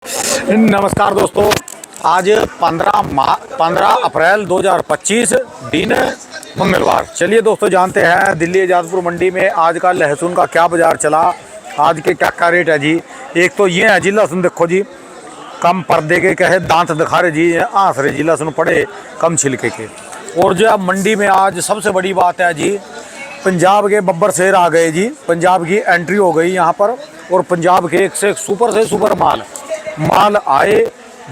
नमस्कार दोस्तों, आज 15 अप्रैल 2025 दिन मंगलवार। चलिए दोस्तों, जानते हैं दिल्ली आज़ादपुर मंडी में आज का लहसुन का क्या बाज़ार चला, आज के क्या क्या रेट है जी। एक तो ये है जी लहसुन, देखो जी कम पर्दे के कहे दांत दिखा रहे जी, आंस रहे जी लहसुन पड़े कम छिलके के। और जो अब मंडी में आज सबसे बड़ी बात है जी, पंजाब के बब्बर शेर आ गए जी, पंजाब की एंट्री हो गई यहाँ पर। और पंजाब के एक से सुपर माल आए,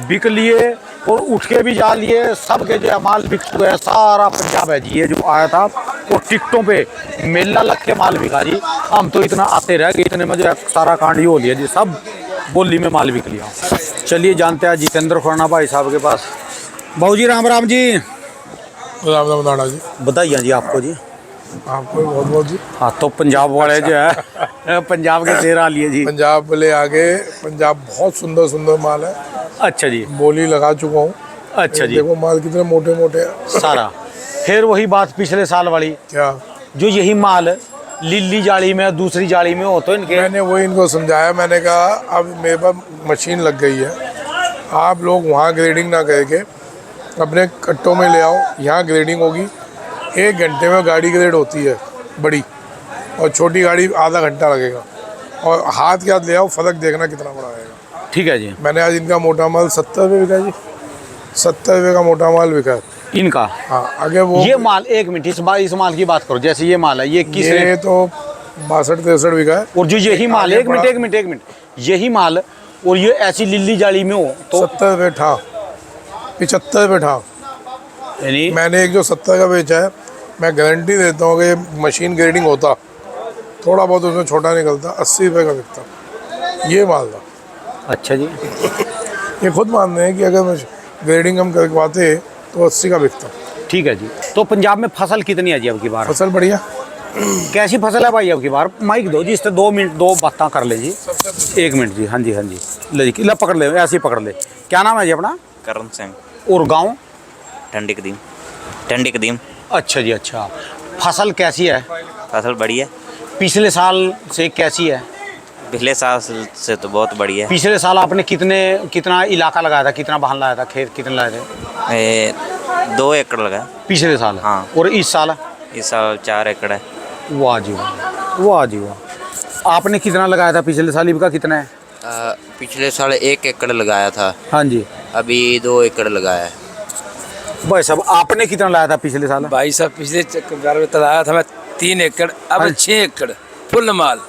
बिक लिए और उठ के भी जा लिए, सब के जो माल बिक चुके हैं। सारा पंजाब है जी ये जो आया था, और टिकटों पे मेला लग के माल बिका जी। हम तो इतना आते रह गए, इतने में जो सारा कांड ही हो लिया जी, सब बोली में माल बिक लिया। चलिए जानते हैं जितेंद्र खुराना भाई साहब के पास। भाऊ जी राम राम जी। राम राम नाना जी। बताइए जी आपको जी। आपको बहुत बहुत जी। हाँ तो पंजाब वाले जो है पंजाब के शेर आ लिए जी। पंजाब वाले आगे, पंजाब बहुत सुंदर सुंदर माल है। अच्छा जी, बोली लगा चुका हूँ। अच्छा जी, देखो माल कितने मोटे मोटे हैं सारा। फिर वही बात पिछले साल वाली, क्या जो यही माल लीली जाली में दूसरी जाली में हो तो इनके। मैंने वही इनको समझाया, मैंने कहा अब मेरे पास मशीन लग गई है, आप लोग वहाँ ग्रेडिंग ना करके अपने कट्टों में ले आओ, यहाँ ग्रेडिंग होगी। 1 घंटे में गाड़ी ग्रेड होती है बड़ी, और छोटी गाड़ी आधा घंटा लगेगा। और हाथ के हाथ ले आओ, फ़र्क देखना कितना बड़ा आएगा। ठीक है जी। मैंने आज इनका मोटा माल 70 रुपये बिका जी, 70 रुपये का मोटा माल बिका है इनका। हाँ आगे वो ये माल, एक मिनट इस माल की बात करो। जैसे ये माल है, ये किस ये रेट? तो 62-63 बिका है। और जो यही माल, एक मिनट, यही माल और ये ऐसी लिल्ली जाली में हो तो 70 रुपये ठा, 75 रुपये ठा। यानी मैंने एक जो 70 का बेचा है, मैं गारंटी देता हूँ कि मशीन ग्रेडिंग होता, थोड़ा बहुत उसमें छोटा निकलता, 80 रुपये का बिकता ये माल था। अच्छा जी। ये खुद मानते हैं कि अगर ग्रेडिंग हम करवाते तो 80 का बिकता। ठीक है जी। तो पंजाब में फसल कितनी है जी अब की बार? फसल बढ़िया। कैसी फसल है भाई अब की बार? माइक दो जी, इससे 2 मिनट 2 बातें कर ले जी। 1 मिनट जी। हाँ जी, हाँ जी, ले जी, ले पकड़ ले, ऐसे ही पकड़ ले। क्या नाम है जी अपना? करण सिंह। और गाँव? टंडी कदीम। अच्छा जी, अच्छा। फसल कैसी है? फसल बढ़िया। पिछले साल से कैसी है? पिछले साल से तो बहुत बढ़िया है। पिछले साल आपने कितना इलाका लगाया था, कितना वाहन लगाया था, खेत कितने लगाए थे? 2 एकड़ लगा पिछले साल। हाँ। और इस साल? इस साल 4 एकड़ है। वाह जी वाह, वाह जी वाह। आपने कितना लगाया था पिछले साल, इनका कितना है? पिछले साल 1 एकड़ लगाया था। हाँ जी। अभी 2 एकड़ लगाया है। भाई साहब आपने कितना लगाया था पिछले साल? भाई साहब पिछले बार में लगाया था मैं 3 एकड़, अब 6 एकड़ फुल माल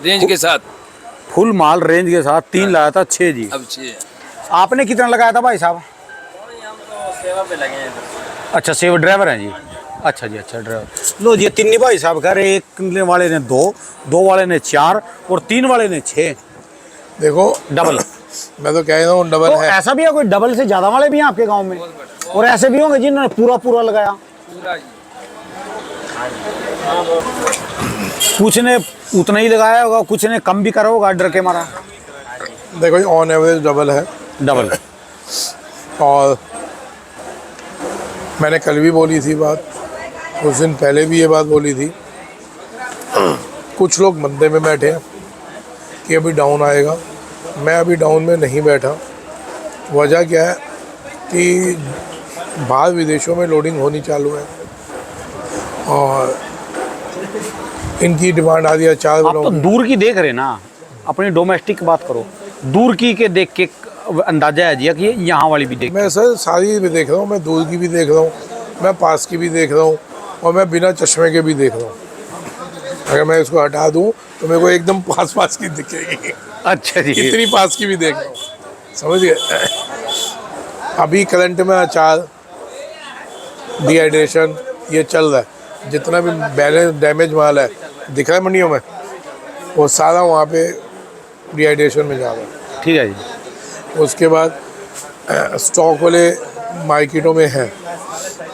रेंज के साथ। फुल माल रेंज के साथ 3 लगाया था, 6 जी। अब 6। आपने कितना लगाया था भाई साहब? सेवा पे लगे हैं। अच्छा, सेवा ड्राइवर हैं जी। अच्छा जी, अच्छा ड्राइवर। लो जी, 3 भाई साहब घर, एक वाले ने 2 वाले ने 4 और 3 वाले ने 6। देखो डबल। मैं तो कह रहा हूँ डबल तो है। ऐसा भी है कोई डबल से ज़्यादा वाले भी हैं आपके गांव में? और ऐसे भी होंगे जिन्होंने पूरा लगाया? कुछ ने उतना ही लगाया होगा, कुछ ने कम भी करा होगा डर के मारा। देखो ये ऑन एवरेज डबल है। डबल। और मैंने कल भी बोली थी बात, कुछ दिन पहले भी ये बात बोली थी। कुछ लोग मंदे में बैठे हैं कि अभी डाउन आएगा, मैं अभी डाउन में नहीं बैठा। वजह क्या है कि बाहर विदेशों में लोडिंग होनी चालू है और इनकी डिमांड आ रही है 4 आप तो दूर की देख रहे ना, अपनी डोमेस्टिक की बात करो। दूर की के देख के अंदाजा है जी कि यहाँ वाली भी देख। मैं सर सारी भी देख रहा हूँ, मैं दूर की भी देख रहा हूँ, मैं पास की भी देख रहा हूँ, और मैं बिना चश्मे के भी देख रहा हूँ। अगर मैं इसको हटा दूँ तो मेरे को एकदम पास की दिखेगी। अच्छा जी। इतनी पास की भी देख रहा हूँ, समझ गए। अभी करंट में अचार, डिहाइड्रेशन ये चल रहा है। जितना भी बैलेंस डैमेज माल है दिख रहा है मंडियों में, वो सारा वहाँ पे डिहाइड्रेशन में जा रहा है। ठीक है जी। उसके बाद स्टॉक वाले मार्केटों में हैं,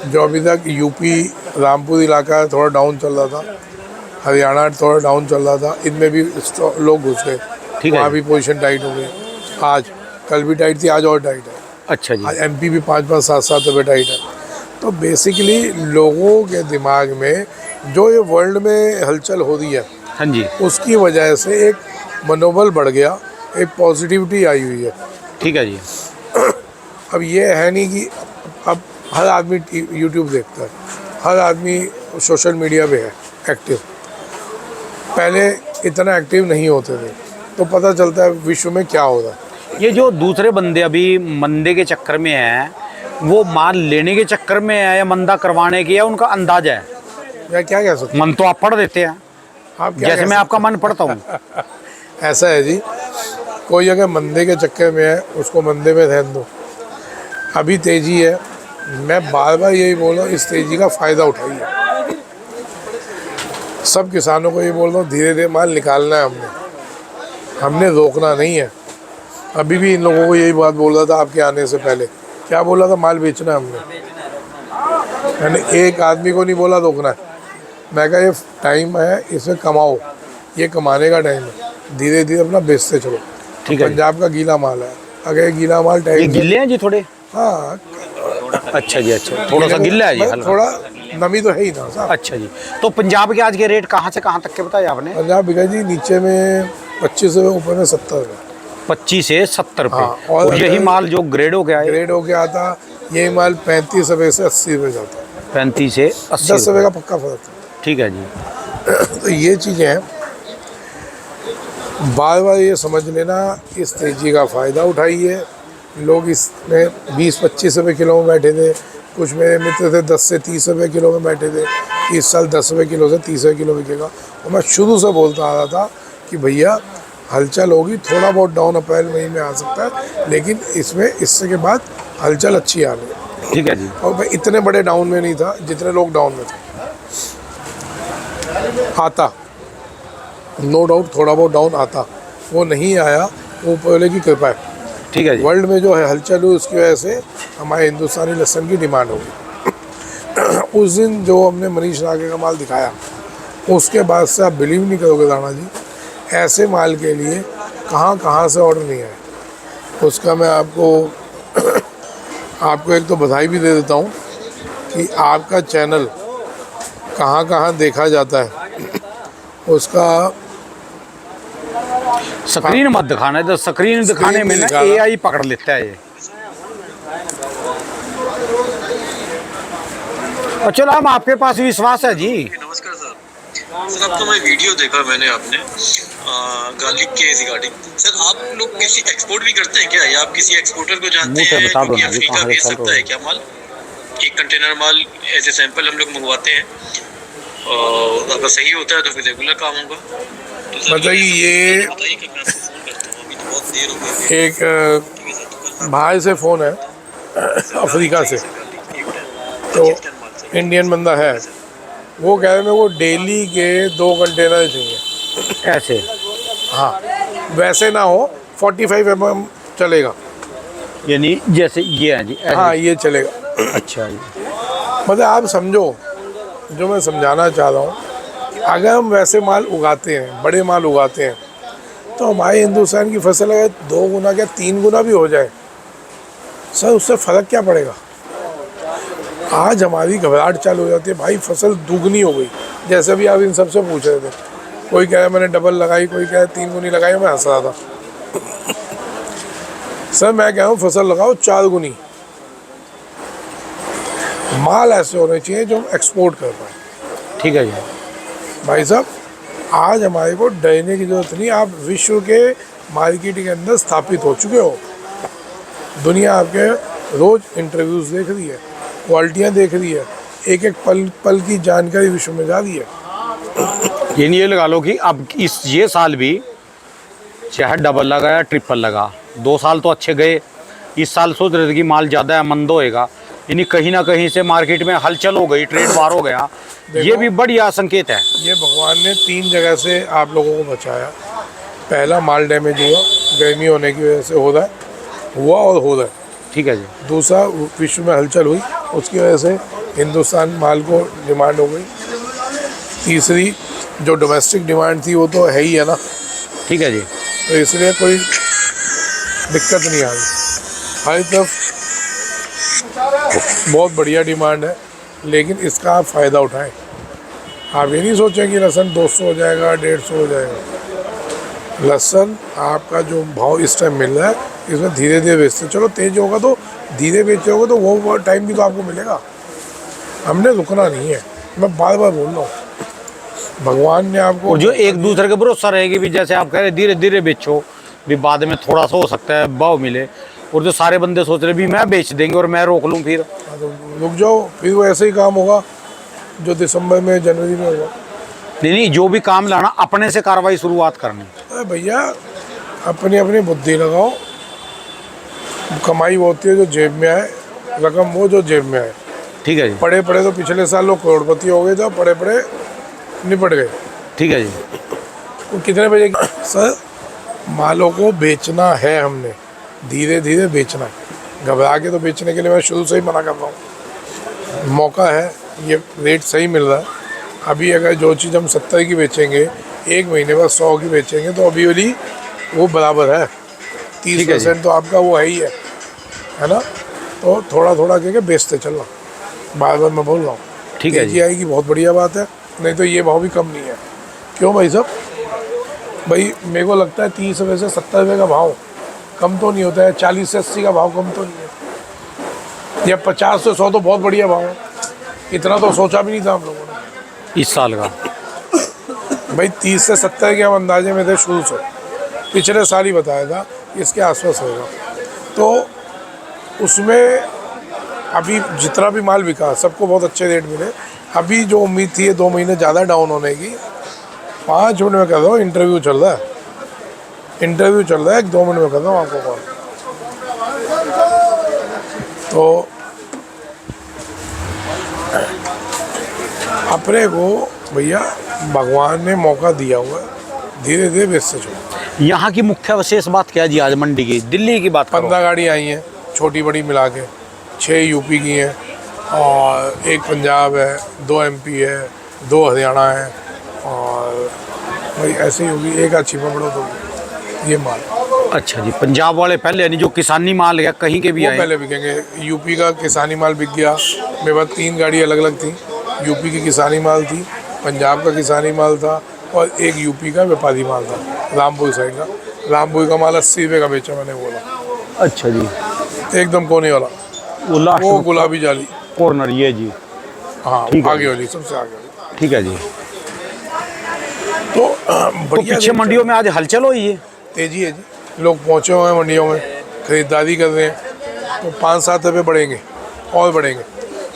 जो अभी तक यूपी रामपुर इलाका थोड़ा डाउन चल रहा था, हरियाणा थोड़ा डाउन चल रहा था, इनमें भी लोग घुस गए। ठीक है। वहाँ भी पोजीशन टाइट हो गई। आज कल भी टाइट थी, आज और टाइट है। अच्छा जी। आज एमपी भी 5-5, 7-7 रुपये टाइट है। तो बेसिकली लोगों के दिमाग में जो ये वर्ल्ड में हलचल हो रही है, हाँ जी, उसकी वजह से एक मनोबल बढ़ गया, एक पॉजिटिविटी आई हुई है। ठीक है जी। अब ये है नहीं कि अब हर आदमी यूट्यूब देखता है, हर आदमी सोशल मीडिया पे है एक्टिव। पहले इतना एक्टिव नहीं होते थे, तो पता चलता है विश्व में क्या हो रहा है। ये जो दूसरे बंदे अभी मंदे के चक्कर में हैं, वो माल लेने के चक्कर में है या मंदा करवाने की, या उनका अंदाजा है? या क्या कह सकते मन तो आप पढ़ देते हैं, आप क्या जैसे कह मैं आपका मन पढ़ता हूँ। सकते? ऐसा है जी, कोई अगर मंदे के चक्कर में है उसको मंदे में रहने दो। अभी तेजी है, मैं बार बार यही बोल रहा हूँ, इस तेजी का फ़ायदा उठाइए। सब किसानों को ये बोल रहा हूँ, धीरे धीरे माल निकालना है हमने रोकना नहीं है। अभी भी इन लोगों को यही बात बोल रहा था आपके आने से पहले, क्या बोला था, माल बेचना है हमने। मैंने एक आदमी को नहीं बोला रोकना है, मैं कहा ये टाइम है, इसमें कमाओ, ये कमाने का टाइम है, धीरे धीरे अपना बेचते चलो। ठीक है। पंजाब का गीला माल है, अगर ये गीला माल ये टाइम, गिल्ले हैं जी थोड़े? हाँ अच्छा जी, अच्छा, थोड़ा सा गिल्ला है जी, मतलब हल्का। थोड़ा नमी तो है ही ना साहब। अच्छा जी। तो पंजाब के आज के रेट कहाँ से कहाँ तक के बताए आपने? पंजाब बिका जी नीचे में 25 रुपये, ऊपर में 70 रुपये। 25 से 70 रुपये। हाँ, और यही माल जो ग्रेड हो गया है, ग्रेड हो गया था, यही माल 35 रुपये से 80 रुपये जाता है, 35 से 80 10 रुपये का पक्का फर्क है। ठीक है जी। तो ये चीज़ें हैं, बार बार ये समझ लेना, इस तेज़ी का फ़ायदा उठाइए। लोग इसमें 20-25 रुपये किलो में बैठे थे, कुछ मेरे मित्र थे 10 से 30 रुपये किलो में बैठे थे। इस साल 10 रुपये किलो से 30 रुपये किलो बिकेगा। और मैं शुरू से बोलता आ रहा था कि भैया हलचल होगी, थोड़ा बहुत डाउन अप्रैल मई में आ सकता है, लेकिन इसमें इससे के बाद हलचल अच्छी आ रही है। ठीक है जी। और मैं इतने बड़े डाउन में नहीं था जितने लोग डाउन में थे। आता नो डाउट थोड़ा बहुत डाउन आता, वो नहीं आया, वो ऊपर की कृपा है। ठीक है जी। वर्ल्ड में जो है हलचल हुई, उसकी वजह से हमारे हिंदुस्तानी लहसुन की डिमांड होगी। उस दिन जो हमने मनीष नागे का माल दिखाया, उसके बाद से आप बिलीव नहीं करोगे राणा जी, ऐसे माल के लिए कहाँ कहाँ से ऑर्डर नहीं आया। उसका मैं आपको एक तो बधाई भी दे देता हूँ कि आपका चैनल कहाँ कहाँ देखा जाता है। उसका स्क्रीन मत दिखाना है, तो स्क्रीन दिखाने में ना AI पकड़ लेता है ये। और चलो हम आपके पास विश्वास है जी। नमस्कार सर। सर आपका मैं वीडियो देखा मैंने आपने गार्लिक के रिगार्डिंग। सर आप लोग किसी एक्सपोर्ट भी करते हैं क्या, या आप किसी एक्सपोर्टर को जानते हैं बता दो कि ना जी, अफ्रीका कहाँ भेज से सकता है क्या माल? एक कंटेनर माल एज ए सैंपल हम लोग मंगवाते हैं, और अगर सही होता है तो फिर रेगुलर काम होगा। तो सर बताइए, ये बताइए कि मैं आपको फ़ोन करता हूँ, अभी तो बहुत देर हो गई है। एक बाहर से फ़ोन है अफ्रीका से, तो इंडियन बंदा है, वो कह रहे मेरे को डेली के 2 कंटेनर चाहिए। ऐसे? हाँ, वैसे ना हो, 45 mm चलेगा। यानी जैसे ये है जी, ऐसे? हाँ, ये चलेगा। अच्छा जी। मतलब आप समझो जो मैं समझाना चाह रहा हूँ, अगर हम वैसे माल उगाते हैं, बड़े माल उगाते हैं, तो हमारे हिंदुस्तान की फसल अगर 2 गुना क्या 3 गुना भी हो जाए सर, उससे फ़र्क क्या पड़ेगा? आज हमारी घबराहट चालू हो जाती है, भाई फसल दुगनी हो गई। जैसे भी आप इन सबसे पूछ रहे थे, कोई कह रहा है मैंने डबल लगाई, कोई कह रहा है 3 गुनी लगाई, मैं हंस रहा था। सर मैं कह रहा हूँ फसल लगाओ 4 गुनी। माल ऐसे होने चाहिए जो हम एक्सपोर्ट कर पाए। ठीक है जी। भाई साहब, आज हमारे को डरने की ज़रूरत नहीं, आप विश्व के मार्केट के अंदर स्थापित हो चुके हो। दुनिया आपके रोज़ इंटरव्यूज़ देख रही है, क्वालिटियाँ देख रही है, एक एक पल पल की जानकारी विश्व में जा रही है। यानी ये लगा लो कि अब ये साल भी चाहे डबल लगा या ट्रिपल लगा, 2 साल तो अच्छे गए, इस साल सोच रहे थे कि माल ज़्यादा है, मंद होएगा, यानी कहीं ना कहीं से मार्केट में हलचल हो गई, ट्रेड बार हो गया। ये भी बढ़िया संकेत है। ये भगवान ने 3 जगह से आप लोगों को बचाया। पहला, माल डैमेज हुआ, गर्मी होने की वजह से हुआ और हो रहा है। ठीक है जी। दूसरा, विश्व में हलचल हुई, उसकी वजह से हिंदुस्तान माल को डिमांड हो गई। तीसरी, जो डोमेस्टिक डिमांड थी वो तो है ही है ना। ठीक है जी। तो इसलिए कोई दिक्कत नहीं आ रही, हर तरफ बहुत बढ़िया डिमांड है, लेकिन इसका आप फ़ायदा उठाएं। आप ये नहीं सोचें कि लहसुन 200 हो जाएगा, 150 हो जाएगा। लहसुन आपका जो भाव इस टाइम मिल रहा है, इसमें धीरे धीरे बेचते, चलो तेज होगा तो धीरे बेचे होगे तो वो टाइम भी तो आपको मिलेगा। हमने रुकना नहीं है, मैं बार बार बोल रहा हूँ। भगवान ने आपको और जो एक दूसरे के भरोसा रहेगी भी, जैसे आप कह रहे धीरे धीरे बेचो भी, बाद में थोड़ा सा हो सकता है भाव मिले, और जो सारे बंदे सोच रहे भी मैं बेच देंगे और मैं रोक लूँ, फिर रुक जाओ, फिर वो ऐसे ही काम होगा जो दिसंबर में जनवरी में होगा। नहीं, जो भी काम लाना अपने से कार्रवाई शुरुआत करनी। अरे भैया अपनी अपनी बुद्धि लगाओ, कमाई वो होती है जो जेब में आए, रकम वो जो जेब में आए। ठीक है जी, पढ़े पढ़े तो पिछले साल लोग करोड़पति हो गए थे, पढ़े पढ़े निपट गए। ठीक है जी। वो कितने बजे सर मालों को बेचना है, हमने धीरे धीरे बेचना है। घबरा के तो बेचने के लिए मैं शुरू से ही मना कर रहा हूँ। मौका है, ये रेट सही मिल रहा है। अभी अगर जो चीज़ हम 70 की बेचेंगे, एक महीने बाद 100 की बेचेंगे, तो अभी वाली वो बराबर है। 30% तो आपका वो है ना। तो थोड़ा थोड़ा करके बेचते चलना, बार बार मैं बोल रहा हूँ। ठीक है जी। आएगी बहुत बढ़िया बात है, नहीं तो ये भाव भी कम नहीं है। क्यों भाई साहब? भाई मेरे को लगता है 30 रुपये से 70 रुपये का भाव कम तो नहीं होता है, 40 से 80 का भाव कम तो नहीं है, या 50 से 100 तो बहुत बढ़िया भाव है। इतना तो सोचा भी नहीं था हम लोगों ने इस साल का। भाई 30 से 70 के हम अंदाजे में थे शुरू से, पिछले साल ही बताया था इसके आसपास होगा। तो उसमें अभी जितना भी माल बिका सबको बहुत अच्छे रेट मिले। अभी जो उम्मीद थी 2 महीने ज़्यादा डाउन होने की, 5 मिनट में कर रहा हूँ, इंटरव्यू चल रहा है, 1-2 मिनट में कर रहा हूँ आपको कॉल। तो अपने को भैया भगवान ने मौका दिया हुआ है, धीरे धीरे बेचते चलो। यहाँ की मुख्य विशेष बात क्या है जी आज मंडी की? दिल्ली की बात करो। 15 गाड़ी आई हैं छोटी बड़ी मिला के, 6 यूपी की हैं और 1 पंजाब है, 2 एमपी है, 2 हरियाणा है, और भाई ऐसे ही होगी, एक अच्छी पकड़ो तो ये माल। अच्छा जी, पंजाब वाले पहले, यानी जो किसानी माल है कहीं के भी वो आए? पहले बिकेंगे। यूपी का किसानी माल बिक गया, मेरे पास 3 गाड़ी अलग अलग थी। यूपी की किसानी माल थी, पंजाब का किसानी माल था, और एक यूपी का व्यापारी माल था, रामपुर साइड का। रामपुर का माल 80 रुपये का बेचा मैंने, बोला। अच्छा जी, एकदम कोने वाला, वो लास्ट वो गुलाबी जाली कॉर्नर ये जी। हाँ, ठीक है आगे वाली, सबसे आगे वाली। ठीक है जी। तो तो बढ़िया पीछे मंडियों में आज हलचल हुई है, तेजी है जी। लोग पहुँचे हुए हैं मंडियों में, खरीदारी कर रहे हैं। तो 5-7 रुपये बढ़ेंगे और बढ़ेंगे।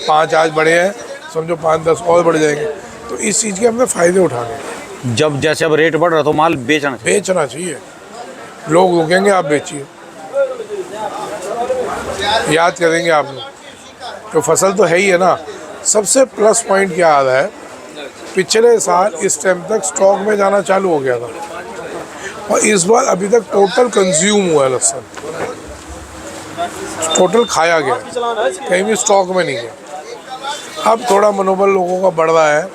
5 आज बढ़े हैं, समझो 5-10 और बढ़ जाएंगे। तो इस चीज़ के हमने फ़ायदे उठाने हैं। जब जैसे अब रेट बढ़ रहा तो माल बेचना चाहिए। बेचना चाहिए, लोग रुकेंगे, आप बेचिए, याद करेंगे आप लोग। तो फसल तो है ही है ना। सबसे प्लस पॉइंट क्या आ रहा है, पिछले साल इस टाइम तक स्टॉक में जाना चालू हो गया था, और इस बार अभी तक टोटल कंज्यूम हुआ है लहसुन, टोटल खाया गया, कहीं भी स्टॉक में नहीं गया। अब थोड़ा मनोबल लोगों का बढ़ रहा है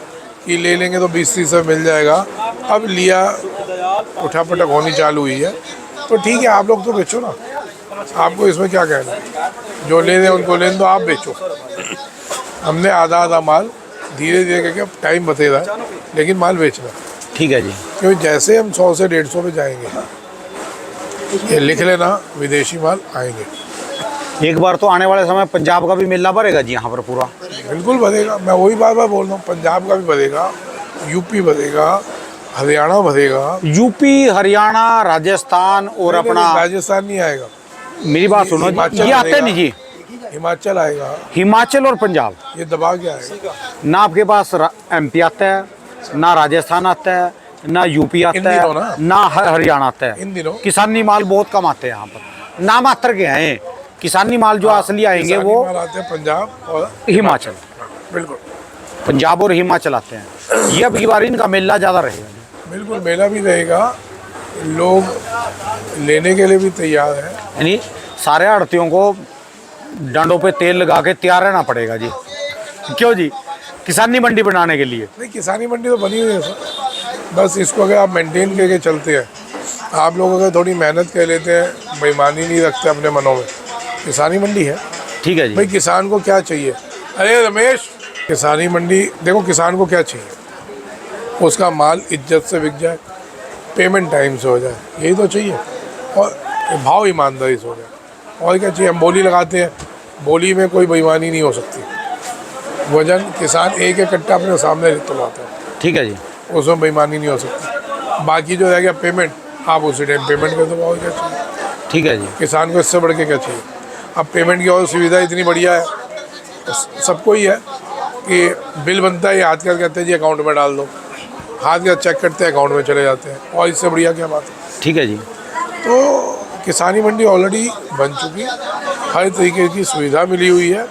कि ले लेंगे तो 20-30 में मिल जाएगा। अब लिया, उठापटक होनी चालू हुई है, तो ठीक है, आप लोग तो बेचो ना, आपको इसमें क्या कहना है। जो ले रहे हैं उनको लेने दो, आप बेचो। हमने आधा माल धीरे धीरे करके, अब टाइम बतेगा है, लेकिन माल बेचना। ठीक है जी। क्योंकि जैसे हम 100 से 150 पे जाएंगे, ये लिख लेना, विदेशी माल आएंगे। एक बार तो आने वाले समय पंजाब का भी मेला भरेगा जी यहाँ पर पूरा? बिल्कुल भरेगा, मैं वही बार बार बोल रहा हूँ। पंजाब का भी भरेगा, यूपी भरेगा, हरियाणा भरेगा। यूपी, हरियाणा, राजस्थान और अपना राजस्थान नहीं आएगा। मेरी बात सुनो, हिमाचल ये आते भरेगा। नहीं जी। हिमाचल आएगा, हिमाचल और पंजाब, ये दबा के आएगा। ना आपके पास एमपी आता है, ना राजस्थान आता है, ना यूपी आता इन दिनों है, ना। ना हरियाणा आता है। इन दिनों किसानी माल बहुत कम आते हैं यहाँ पर, नाम मात्र के हैं। किसानी माल जो असली आएंगे किसानी वो माल आते हैं पंजाब और हिमाचल। बिल्कुल पंजाब और हिमाचल आते हैं। ये अब की बार इनका मेला ज़्यादा रहेगा। बिल्कुल, मेला भी रहेगा, लोग लेने के लिए भी तैयार है। यानी सारे आड़तियों को डंडों पे तेल लगा के तैयार रहना पड़ेगा जी। क्यों जी? किसानी मंडी बनाने के लिए। नहीं, किसानी मंडी तो बनी हुई है सर, बस इसको अगर आप मेंटेन करके चलते हैं, आप लोग अगर थोड़ी मेहनत कर लेते हैं, बेईमानी नहीं रखते अपने मनों में, किसानी मंडी है। ठीक है जी। भाई किसान को क्या चाहिए? अरे रमेश, किसानी मंडी देखो, किसान को क्या चाहिए? उसका माल इज्जत से बिक जाए, पेमेंट टाइम से हो जाए, यही तो चाहिए। और कि भाव ईमानदारी से हो जाए। और क्या चाहिए, हम बोली लगाते हैं, बोली में कोई बेईमानी नहीं हो सकती। वजन किसान एक एक कट्टा अपने सामने तुलाता है, ठीक है जी। उसमें बेईमानी नहीं हो सकती। बाकी जो रह गया पेमेंट, आप उसी टाइम पेमेंट कर दो। और क्या चाहिए ठीक है जी। किसान को, इससे बढ़ के क्या चाहिए। अब पेमेंट की और सुविधा इतनी बढ़िया है, सबको ही है कि बिल बनता है, हाथ का कहते हैं जी अकाउंट में डाल दो, हाथ का चेक करते हैं अकाउंट में चले जाते हैं। और इससे बढ़िया क्या बात है। ठीक है जी। तो किसानी मंडी ऑलरेडी बन चुकी, हर तरीके की सुविधा मिली हुई है,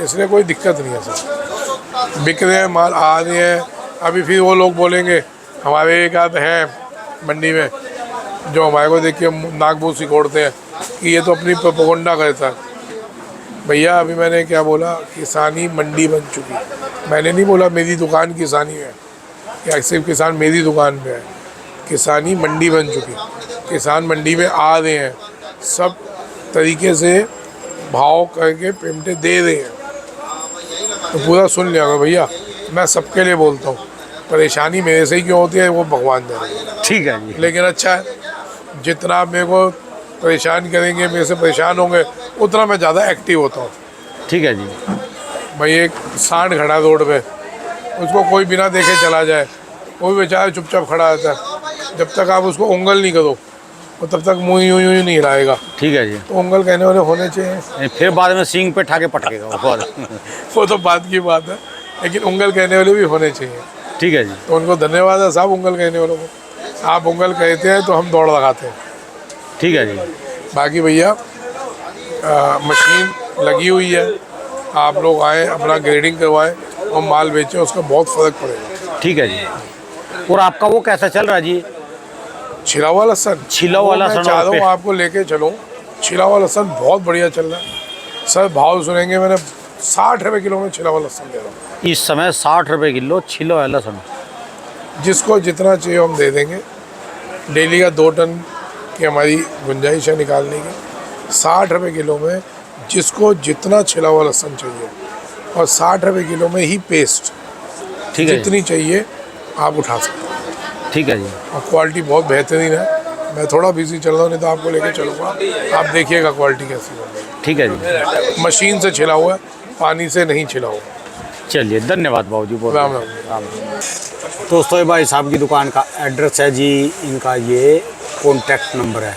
इसलिए कोई दिक्कत नहीं है सर। बिक रहे हैं, माल आ रहे हैं। अभी फिर वो लोग बोलेंगे, हमारे एक आध हैं मंडी में जो हमारे को देख के नाक मुँह सिकोड़ते हैं कि ये तो अपनी प्रोपेगेंडा करता है। भैया अभी मैंने क्या बोला, किसानी मंडी बन चुकी। मैंने नहीं बोला मेरी दुकान किसानी है या सिर्फ किसान मेरी दुकान पे है। किसानी मंडी बन चुकी, किसान मंडी में आ रहे हैं, सब तरीके से भाव करके पेमेंटें दे रहे हैं। तो पूरा सुन लिया करो भैया, मैं सबके लिए बोलता हूँ, परेशानी मेरे से ही क्यों होती है वो भगवान जाने। ठीक है जी। लेकिन अच्छा है, जितना आप मेरे को परेशान करेंगे, मेरे से परेशान होंगे, उतना मैं ज़्यादा एक्टिव होता हूँ। ठीक है जी। भाई एक सांड खड़ा रोड पे, उसको कोई बिना देखे चला जाए, वो भी बेचारा चुपचाप खड़ा रहता है। जब तक आप उसको उंगल नहीं करो, वो तब तक मुँह यूँ यूँ नहीं हिलाएगा। ठीक है जी। तो उंगल कहने वाले होने चाहिए। फिर बाद में सींग पे ठाके पटकेगा वो बाद। वो तो बात की बात है, लेकिन उंगल कहने वाले भी होने चाहिए। ठीक है जी। तो उनको धन्यवाद है साहब, उंगल कहने वालों को। आप उंगल कहते हैं तो हम दौड़ लगाते हैं। ठीक है जी। बाकी भैया मशीन लगी हुई है, आप लोग आएँ, अपना ग्रेडिंग करवाएं और माल बेचें, उसका बहुत फ़र्क पड़ेगा। ठीक है जी। और आपका वो कैसा चल रहा है जी? छिला हुआ लहसन, छिला हुआ लहसन मैं चाह रहा हूँ और आपको लेके चलूँ। छिला हुआ लहसन बहुत बढ़िया चल रहा है सर। भाव सुनेंगे, मैंने 60 रुपये किलो में छिला हुआ लहसन दे रहा हूँ इस समय 60 रुपये किलो छिला हुआ लहसुन। जिसको जितना चाहिए हम दे देंगे। डेली का 2 टन की हमारी गुंजाइश है निकालने की। 60 रुपये किलो में जिसको जितना छिला हुआ लहसुन चाहिए, और 60 रुपये किलो में ही पेस्ट ठीक है जी। जितनी चाहिए आप उठा सकते हैं। ठीक है जी। और क्वालिटी बहुत बेहतरीन है। मैं थोड़ा बिजी चल रहा हूँ, नहीं तो आपको लेके चलूँगा, आप देखिएगा क्वालिटी कैसी है। ठीक है जी। मशीन से छिला हुआ है, पानी से नहीं छिला हुआ। चलिए धन्यवाद बाबूजी, बहुत राम राम। राम। दोस्तों ये भाई साहब की दुकान का एड्रेस है जी, इनका ये कॉन्टैक्ट नंबर है।